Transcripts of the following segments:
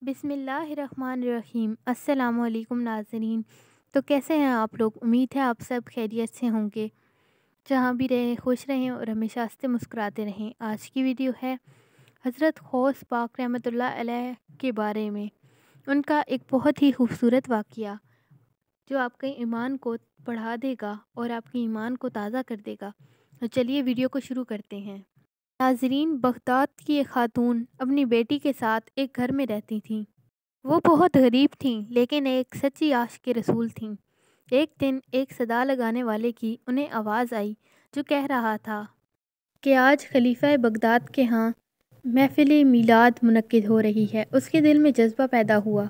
बिस्मिल्लाहिर्रहमानिर्रहीम। अस्सलाम वालेकुम नाज़रीन। तो कैसे हैं आप लोग? उम्मीद है आप सब खैरियत से होंगे। जहाँ भी रहें खुश रहें और हमेशा हंसते मुस्कुराते रहें। आज की वीडियो है हज़रत गौस पाक रहमतुल्लाह अलैह के बारे में। उनका एक बहुत ही खूबसूरत वाक़या जो आपके ईमान को बढ़ा देगा और आपके ईमान को ताज़ा कर देगा। तो चलिए वीडियो को शुरू करते हैं। नाज़रीन, बगदाद की एक खातून अपनी बेटी के साथ एक घर में रहती थीं। वो बहुत गरीब थीं लेकिन एक सच्ची आशिक़ रसूल थीं। एक दिन एक सदा लगाने वाले की उन्हें आवाज़ आई जो कह रहा था कि आज खलीफा बगदाद के यहाँ महफ़िल मीलाद मुनक्किद हो रही है। उसके दिल में जज्बा पैदा हुआ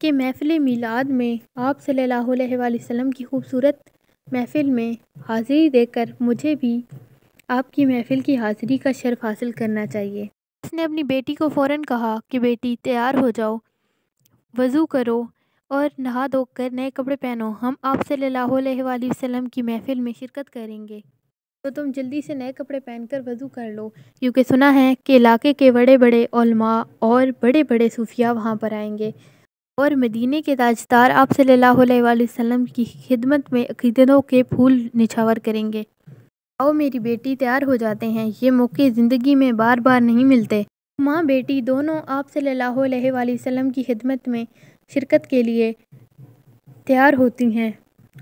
कि महफ़िल मीलाद में आप सल्लल्लाहु अलैहि वसल्लम की खूबसूरत महफ़िल में हाज़िरी देकर मुझे भी आपकी महफ़िल की हाज़िरी का शर्फ़ हासिल करना चाहिए। उसने अपनी बेटी को फ़ौरन कहा कि बेटी तैयार हो जाओ, वज़ू करो और नहा धोकर नए कपड़े पहनो। हम आप सल्लल्लाहु अलैहि वसल्लम की महफ़िल में शिरकत करेंगे, तो तुम जल्दी से नए कपड़े पहनकर वज़ू कर लो, क्योंकि सुना है कि इलाके के बड़े बड़े उलमा और बड़े बड़े सूफिया वहाँ पर आएंगे और मदीने के ताजदार आप सल्लल्लाहु अलैहि वसल्लम की खिदमत में अक़ीदतों के फूल निछावर करेंगे। आओ मेरी बेटी, तैयार हो जाते हैं। ये मौके ज़िंदगी में बार बार नहीं मिलते। माँ बेटी दोनों आप सल्लल्लाहु अलैहि वसल्लम की खिदमत में शिरकत के लिए तैयार होती हैं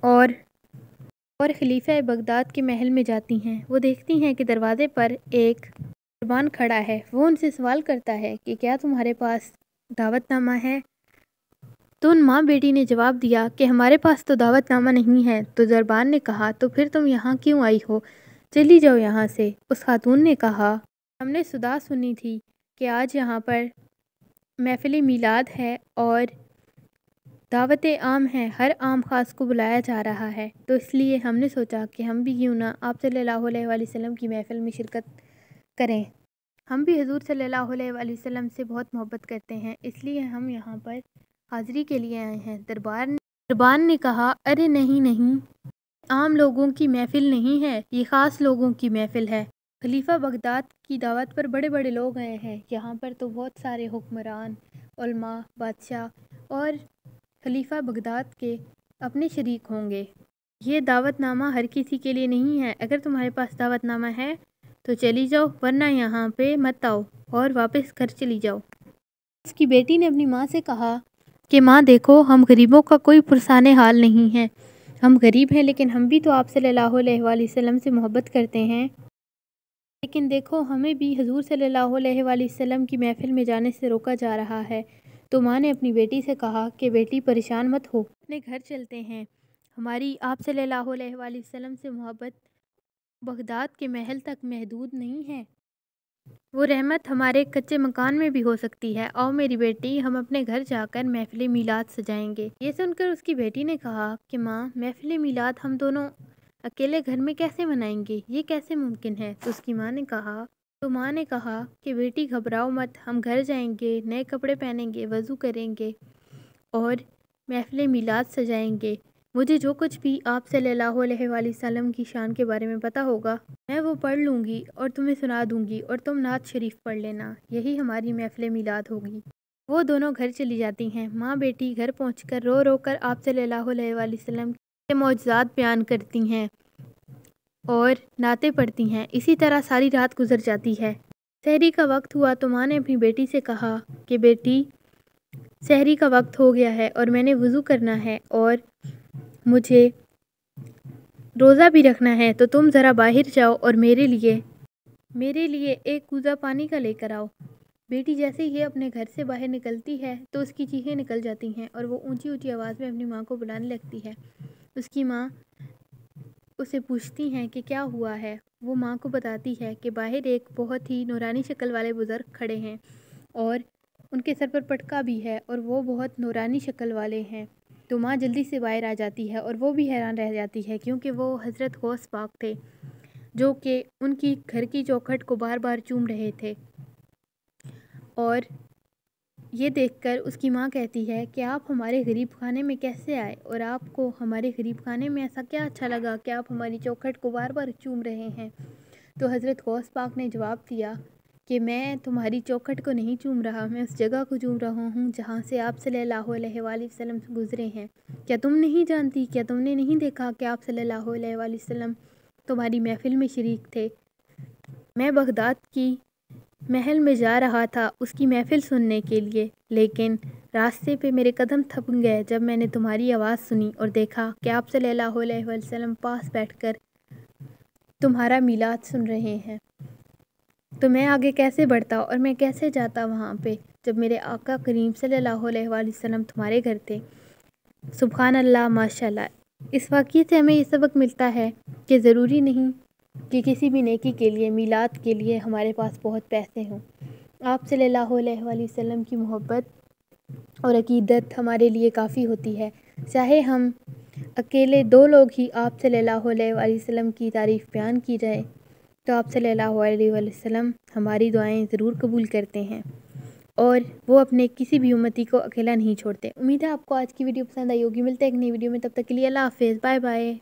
और खलीफा बगदाद के महल में जाती हैं। वो देखती हैं कि दरवाज़े पर एक दरबान खड़ा है। वो उनसे सवाल करता है कि क्या तुम्हारे पास दावतनामा है? तो उन माँ बेटी ने जवाब दिया कि हमारे पास तो दावतनामा नहीं है। तो दरबान ने कहा, तो फिर तुम यहाँ क्यों आई हो? चली जाओ यहाँ से। उस खातून ने कहा, हमने सुदा सुनी थी कि आज यहाँ पर महफ़िल मीलाद है और दावत आम है, हर आम खास को बुलाया जा रहा है, तो इसलिए हमने सोचा कि हम भी क्यों ना आप सल्लल्लाहु अलैहि वसल्लम की महफ़िल में शिरकत करें। हम भी हुज़ूर सल्लल्लाहु अलैहि वसल्लम से बहुत मोहब्बत करते हैं, इसलिए हम यहाँ पर हाज़िरी के लिए आए हैं। दरबान ने कहा, अरे नहीं नहीं, आम लोगों की महफ़िल नहीं है, ये ख़ास लोगों की महफ़िल है। खलीफा बगदाद की दावत पर बड़े बड़े लोग आए हैं। यहाँ पर तो बहुत सारे हुक्मरान, उलमा, बादशाह और खलीफा बगदाद के अपने शरीक होंगे। ये दावतनामा हर किसी के लिए नहीं है। अगर तुम्हारे पास दावतनामा है तो चली जाओ, वरना यहाँ पे मत आओ और वापस घर चली जाओ। उसकी बेटी ने अपनी माँ से कहा कि माँ देखो, हम गरीबों का कोई पुरसाने हाल नहीं है। हम गरीब हैं लेकिन हम भी तो आप सल्लल्लाहु अलैहि वसल्लम से मोहब्बत करते हैं। लेकिन देखो, हमें भी हुज़ूर सल्लल्लाहु अलैहि वसल्लम की महफ़िल में जाने से रोका जा रहा है। तो माँ ने अपनी बेटी से कहा कि बेटी परेशान मत हो, अपने घर चलते हैं। हमारी आप सल्लल्लाहु अलैहि वसल्लम से मोहब्बत बगदाद के महल तक महदूद नहीं है, वो रहमत हमारे कच्चे मकान में भी हो सकती है। आओ मेरी बेटी, हम अपने घर जाकर महफ़िल मीलाद सजाएंगे। ये सुनकर उसकी बेटी ने कहा कि माँ, महफ़िल मीलाद हम दोनों अकेले घर में कैसे मनाएंगे? ये कैसे मुमकिन है? तो उसकी माँ ने कहा कि बेटी घबराओ मत, हम घर जाएंगे, नए कपड़े पहनेंगे, वज़ू करेंगे और महफ़िल मीलाद सजाएंगे। मुझे जो कुछ भी आप सल्लल्लाहु अलैहि वसल्लम की शान के बारे में पता होगा, मैं वो पढ़ लूँगी और तुम्हें सुना दूँगी और तुम नात शरीफ पढ़ लेना। यही हमारी महफ़िल मीलाद होगी। वो दोनों घर चली जाती हैं। माँ बेटी घर पहुँचकर रो रो कर आप सल्लल्लाहु अलैहि वसल्लम के मौजज़ात बयान करती हैं और नाते पढ़ती हैं। इसी तरह सारी रात गुजर जाती है। सहरी का वक्त हुआ तो माँ ने अपनी बेटी से कहा कि बेटी, सहरी का वक्त हो गया है और मैंने वज़ू करना है और मुझे रोज़ा भी रखना है, तो तुम ज़रा बाहर जाओ और मेरे लिए एक कूज़ा पानी का लेकर आओ। बेटी जैसे ही अपने घर से बाहर निकलती है तो उसकी चीखें निकल जाती हैं और वो ऊंची ऊंची आवाज़ में अपनी माँ को बुलाने लगती है। उसकी माँ उसे पूछती हैं कि क्या हुआ है। वो माँ को बताती है कि बाहर एक बहुत ही नूरानी शक्ल वाले बुज़ुर्ग खड़े हैं और उनके सर पर पटका भी है और वो बहुत नूरानी शक्ल वाले हैं। तो माँ जल्दी से बाहर आ जाती है और वो भी हैरान रह जाती है, क्योंकि वो हज़रत गौस पाक थे जो कि उनकी घर की चौखट को बार बार चूम रहे थे। और ये देखकर उसकी माँ कहती है कि आप हमारे गरीब खाने में कैसे आए और आपको हमारे गरीब खाने में ऐसा क्या अच्छा लगा कि आप हमारी चौखट को बार बार चूम रहे हैं? तो हज़रत गौस पाक ने जवाब दिया کہ میں تمہاری چوکھٹ کو نہیں چوم رہا، میں اس جگہ کو چوم رہا ہوں جہاں سے آپ صلی اللہ علیہ وآلہ وسلم گزرے ہیں۔ کیا تم نہیں جانتی، کیا تم نے نہیں دیکھا کہ آپ صلی اللہ علیہ وآلہ وسلم تمہاری محفل میں شریک تھے؟ میں بغداد کی محل میں جا رہا تھا اس کی محفل سننے کے لیے، لیکن راستے پہ میرے قدم تھم گئے جب میں نے تمہاری آواز سنی اور دیکھا کہ آپ صلی اللہ علیہ وآلہ وسلم پاس بیٹھ کر تمہارا میلاد سن رہے ہیں۔ تو میں آگے کیسے بڑھتا اور میں کیسے جاتا وہاں پہ جب میرے آقا کریم صلی اللہ علیہ وآلہ وسلم تمہارے گھر تھے؟ سبحان اللہ، ماشاء اللہ۔ اس واقعے سے ہمیں یہ سبق ملتا ہے کہ ضروری نہیں کہ کسی بھی نیکی کے لیے، میلاد کے لیے ہمارے پاس بہت پیسے ہوں۔ آپ صلی اللہ علیہ وآلہ وسلم کی محبت اور عقیدت ہمارے لیے کافی ہوتی ہے۔ چاہے ہم اکیلے 2 لوگ ہی آپ صلی اللہ علیہ وآلہ وسلم کی تعریف بیان کی جائے تو آپ صلی اللہ علیہ وآلہ وسلم ہماری دعائیں ضرور قبول کرتے ہیں، اور وہ اپنے کسی بھی امتی کو اکیلا نہیں چھوڑتے۔ امید ہے آپ کو آج کی ویڈیو پسند آئی ہوگی۔ ملتے ہیں ایک نئی ویڈیو میں، تب تک کے لیے اللہ حافظ، بائے بائے۔